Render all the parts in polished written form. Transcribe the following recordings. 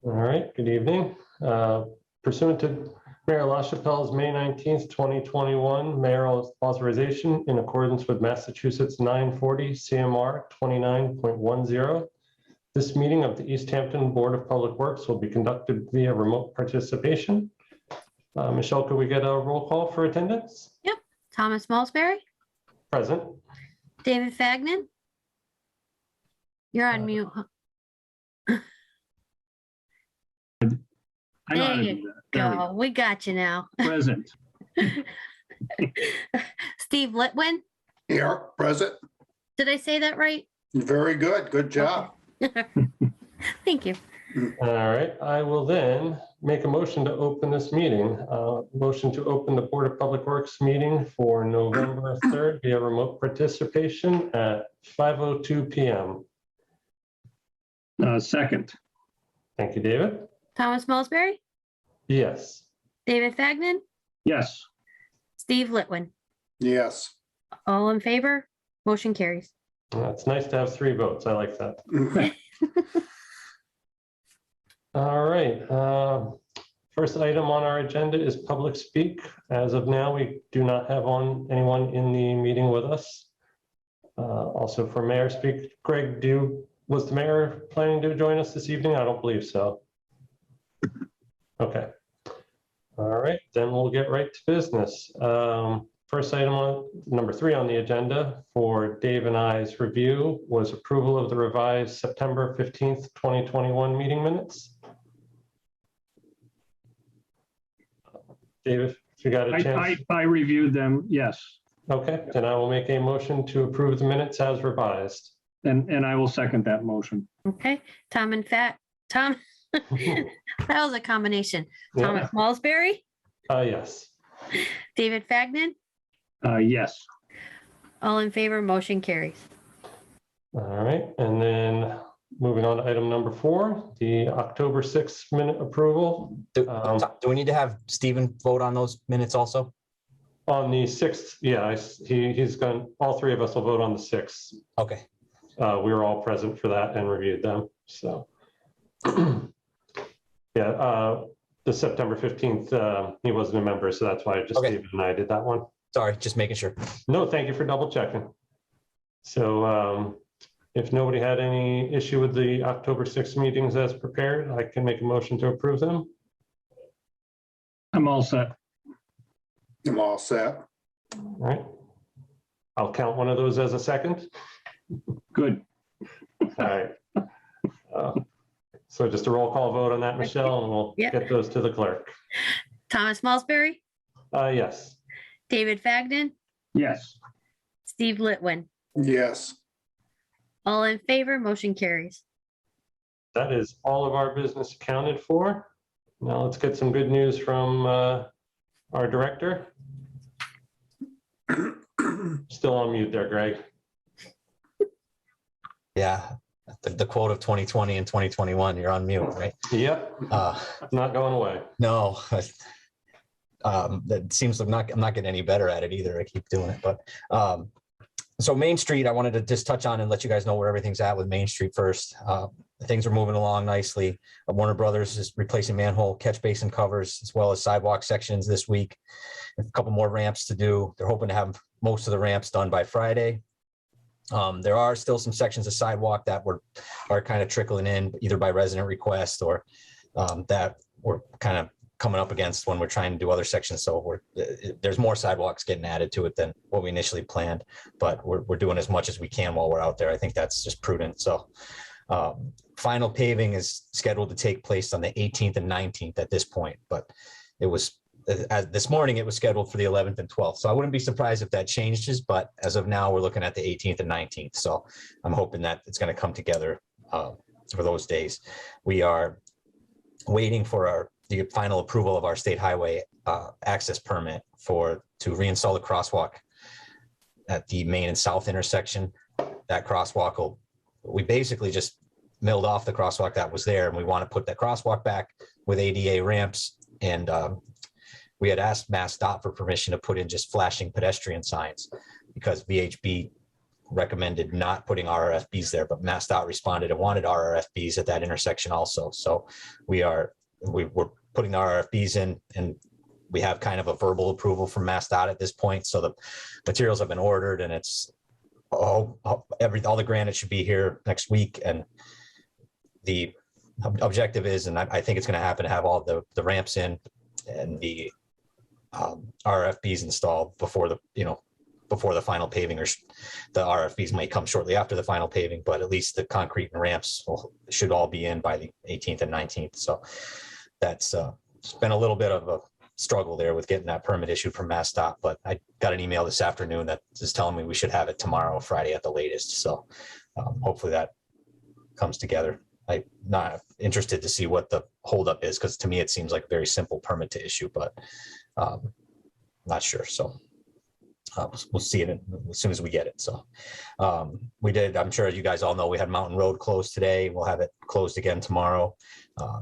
All right, good evening. Pursuant to Mayor LaChapelle's May 19th, 2021 mayoral authorization in accordance with Massachusetts 940 CMR 29.10, this meeting of the Easthampton Board of Public Works will be conducted via remote participation. Michelle, could we get a roll call for attendance? Yep. Thomas Malsbury, Present. David Fagnan. You're on mute. I know how to There do you that. There we go. We got you now. Present. Steve Litwin. Here, present. Did I say that right? Very good. Good job. Thank you. All right, I will then make a motion to open this meeting. Motion to open the Board of Public Works meeting for November 3rd via remote participation at 5:02 p.m. Second. Thank you, David. Thomas Malsbury, Yes. David Fagnan, Yes. Steve Litwin. Yes. All in favor? Motion carries. It's nice to have 3 votes. I like that. All right. First item on our agenda is public speak. As of now, we do not have anyone in the meeting with us. Also for mayor speak, Greg, was the mayor planning to join us this evening? I don't believe so. Okay. All right, then we'll get right to business. First item on number 3 on the agenda for Dave and I's review was approval of the revised September 15th, 2021 meeting minutes. David, if you got a chance. I reviewed them, yes. Okay, then I will make a motion to approve the minutes as revised. And I will second that motion. Okay, Tom. That was a combination. Yeah. Thomas Malsbury, Yes. David Fagnan, Yes. all in favor, motion carries. All right, and then moving on to item number 4, the October 6th minute approval. Do we need to have Stephen vote on those minutes also? On the 6th, yeah, he's going, all 3 of us will vote on the 6th. Okay. We were all present for that and reviewed them, so. Yeah, the September 15th, he wasn't a member, so that's why just Okay. David and I did that one. Sorry, just making sure. No, thank you for double checking. So if nobody had any issue with the October 6th meetings as prepared, I can make a motion to approve them. I'm all set. I'm all set. All right. I'll count one of those as a second. Good. All right. So just a roll call vote on that, Michelle, and we'll Yeah. get those to the clerk. Thomas Malsbury, Yes. David Fagnan, Yes. Steve Litwin, Yes. all in favor, motion carries. That is all of our business accounted for. Now let's get some good news from our director. Still on mute there, Greg. Yeah. The quote of 2020 and 2021, you're on mute, right? Yep, not going away. No. That seems like I'm not getting any better at it either. I keep doing it. But so Main Street, I wanted to just touch on and let you guys know where everything's at with Main Street first. Things are moving along nicely. Warner Brothers is replacing manhole catch basin covers as well as sidewalk sections this week. A couple more ramps to do. They're hoping to have most of the ramps done by Friday. There are still some sections of sidewalk that are kind of trickling in either by resident request or that we're kind of coming up against when we're trying to do other sections. So there's more sidewalks getting added to it than what we initially planned, but we're doing as much as we can while we're out there. I think that's just prudent. So final paving is scheduled to take place on the 18th and 19th at this point, but it was this morning it was scheduled for the 11th and 12th. So I wouldn't be surprised if that changes, but as of now, we're looking at the 18th and 19th. So I'm hoping that it's going to come together for those days. We are waiting for the final approval of our state highway access permit to reinstall the crosswalk at the Main and South intersection. That crosswalk we basically just milled off the crosswalk that was there, and we want to put that crosswalk back with ADA ramps. And we had asked MassDOT for permission to put in just flashing pedestrian signs because VHB recommended not putting RRFBs there, but MassDOT responded and wanted RRFBs at that intersection also. So we're putting the RRFBs in, and we have kind of a verbal approval from MassDOT at this point. So the materials have been ordered, and it's all the granite should be here next week. And the objective is, and I think it's going to happen, to have all the ramps in and the RFBs installed before the final paving, or the RFBs might come shortly after the final paving, but at least the concrete and ramps should all be in by the 18th and 19th. So that's it's been a little bit of a struggle there with getting that permit issued from MassDOT, but I got an email this afternoon that is telling me we should have it tomorrow, Friday at the latest. So hopefully that comes together. I'm not interested to see what the holdup is, because to me it seems like a very simple permit to issue, but not sure. So we'll see it as soon as we get it. So I'm sure you guys all know, we had Mountain Road closed today. We'll have it closed again tomorrow.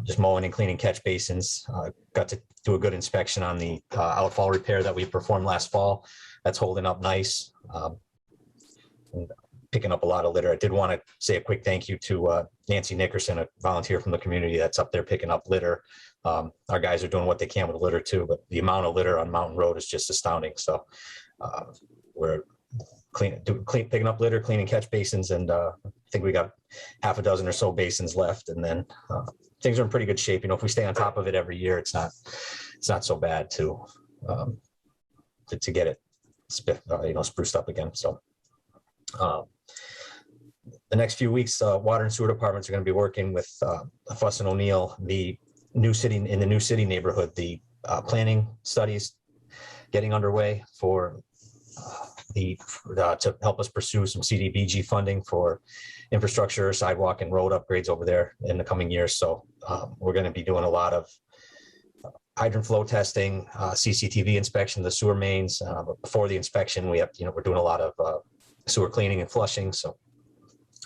Just mowing and cleaning catch basins. Got to do a good inspection on the outfall repair that we performed last fall. That's holding up nice. And picking up a lot of litter. I did want to say a quick thank you to Nancy Nickerson, a volunteer from the community that's up there picking up litter. Our guys are doing what they can with the litter too, but the amount of litter on Mountain Road is just astounding. So we're picking up litter, cleaning catch basins, and I think we got half a dozen or so basins left. And then things are in pretty good shape. If we stay on top of it every year, it's not so bad to get it spruced up again. So the next few weeks, water and sewer departments are going to be working with Fuss and O'Neill, the new city neighborhood. The planning studies getting underway for to help us pursue some CDBG funding for infrastructure, sidewalk and road upgrades over there in the coming years. So we're going to be doing a lot of hydrant flow testing, CCTV inspection of the sewer mains. But before the inspection, we're doing a lot of sewer cleaning and flushing. So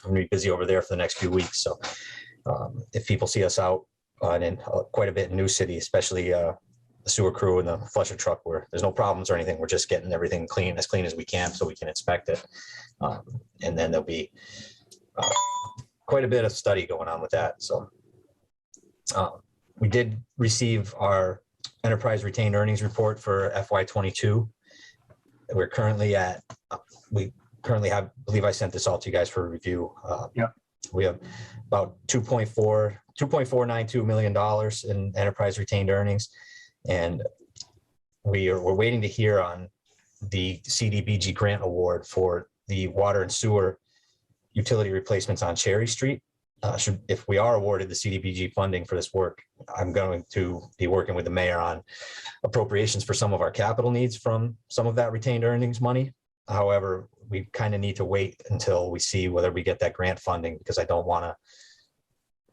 I'm going to be busy over there for the next few weeks. So if people see us out and quite a bit in New City, especially the sewer crew and the flusher truck, where there's no problems or anything, we're just getting everything as clean as we can so we can inspect it. And then there'll be quite a bit of study going on with that. So we did receive our enterprise retained earnings report for FY22. We're currently at, we currently have, I believe I sent this all to you guys for review. Yeah. We have about $2.492 million in enterprise retained earnings. And we're waiting to hear on the CDBG grant award for the water and sewer utility replacements on Cherry Street. If we are awarded the CDBG funding for this work, I'm going to be working with the mayor on appropriations for some of our capital needs from some of that retained earnings money. However, we kind of need to wait until we see whether we get that grant funding, because I don't want to,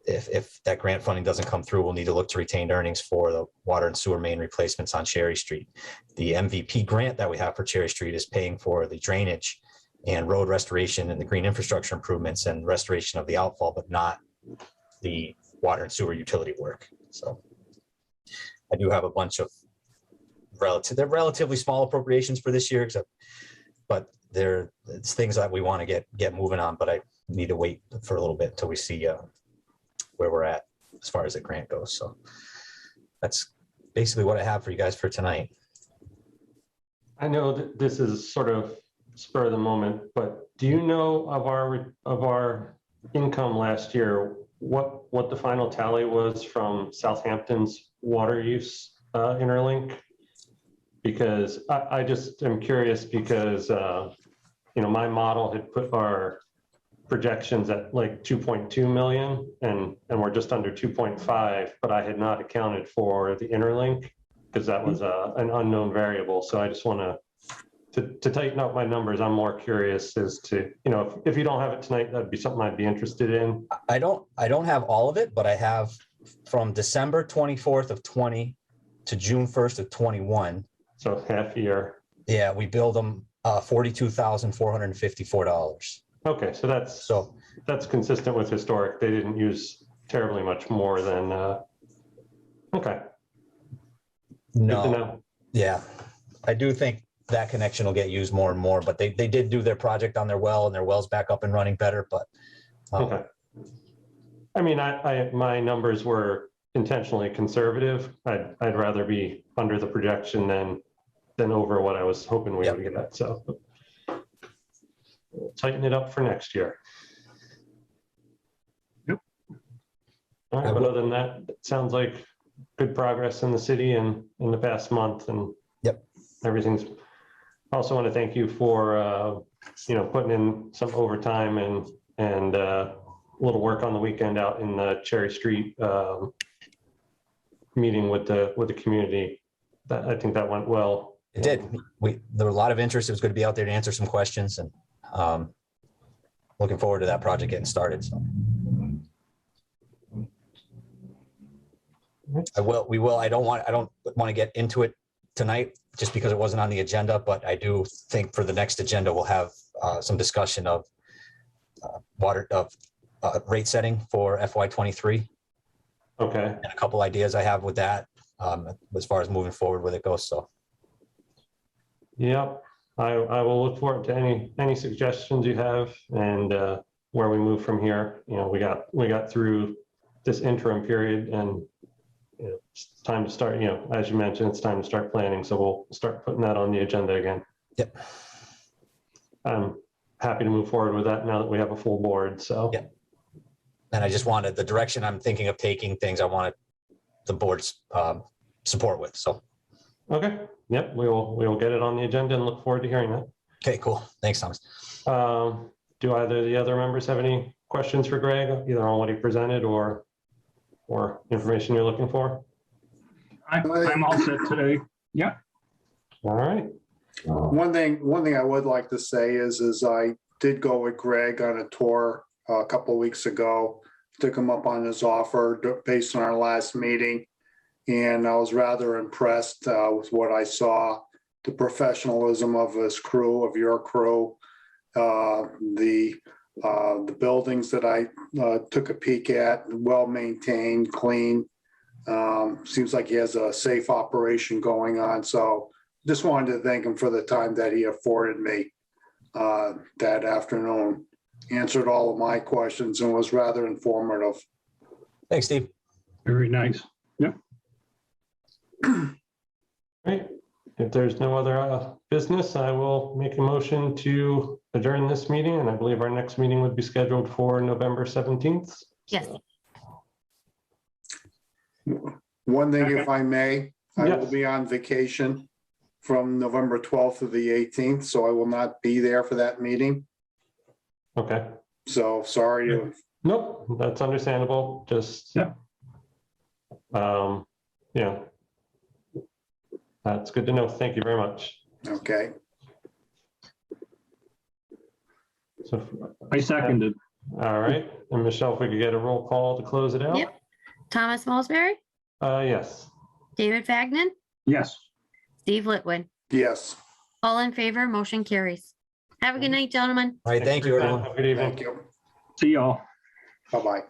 if that grant funding doesn't come through, we'll need to look to retained earnings for the water and sewer main replacements on Cherry Street. The MVP grant that we have for Cherry Street is paying for the drainage and road restoration and the green infrastructure improvements and restoration of the outfall, but not the water and sewer utility work. So I do have a bunch of they're relatively small appropriations for this year, but it's things that we want to get moving on, but I need to wait for a little bit until we see where we're at as far as the grant goes. So that's basically what I have for you guys for tonight. I know that this is sort of spur of the moment, but do you know of our income last year, what the final tally was from Southampton's water use interlink? Because I just am curious, because my model had put our projections at like 2.2 million and we're just under 2.5, but I had not accounted for the interlink because that was an unknown variable. So I just want to tighten up my numbers. I'm more curious as to, if you don't have it tonight, that'd be something I'd be interested in. I don't have all of it, but I have from December 24th of 20 to June 1st of 21. So half a year. Yeah, we billed them $42,454. Okay, so that's consistent with historic. They didn't use terribly much more than. Okay. No. Good to know. Yeah, I do think that connection will get used more and more, but they did do their project on their well and their well's back up and running better, but Okay. I mean, my numbers were intentionally conservative. I'd rather be under the projection than over what I was hoping we would get at, so. We'll tighten it up for next year. Yep. All right, but other than that, it sounds like good progress in the city and in the past month, and everything's. Also want to thank you for putting in some overtime and a little work on the weekend out in the Cherry Street meeting with the community. That I think that went well. it did. There were a lot of interest. It was good to be out there to answer some questions, and looking forward to that project getting started. So we will. I don't want to get into it tonight just because it wasn't on the agenda, but I do think for the next agenda, we'll have some discussion of rate setting for FY23. Okay. And a couple ideas I have with that as far as moving forward with it goes. So. Yep. I will look forward to any suggestions you have and where we move from here. We got through this interim period, and it's time to start, as you mentioned, it's time to start planning. So we'll start putting that on the agenda again. Yep. I'm happy to move forward with that now that we have a full board. So. Yep. And I just wanted the direction I'm thinking of taking things. I wanted the board's support with. So. Okay. Yep. We will get it on the agenda and look forward to hearing that. Okay, cool. Thanks, Thomas. Do either of the other members have any questions for Greg, either on what he presented or information you're looking for? I'm all set today. Yeah. All right. One thing I would like to say is I did go with Greg on a tour a couple of weeks ago, took him up on his offer based on our last meeting. And I was rather impressed with what I saw, the professionalism of his crew, of your crew, the buildings that I took a peek at, well-maintained, clean. Seems like he has a safe operation going on. So just wanted to thank him for the time that he afforded me that afternoon. Answered all of my questions and was rather informative. Thanks, Steve. Very nice. Yep. Right. If there's no other business, I will make a motion to adjourn this meeting. And I believe our next meeting would be scheduled for November 17th. Yes. One thing, if I may, I will Yes. be on vacation from November 12th to the 18th, so I will not be there for that meeting. Okay. So sorry to, Nope, that's understandable. Just, Yeah. Yeah. That's good to know. Thank you very much. okay. So, I seconded. all right. And Michelle, if we could get a roll call to close it out? Yep. Thomas Mulsberry, Yes. David Fagnan, Yes. Steve Litwin. Yes, All in favor, motion carries. Have a good night, gentlemen. All right, thank you, everyone. Have a good evening. thank you. See y'all. Bye-bye.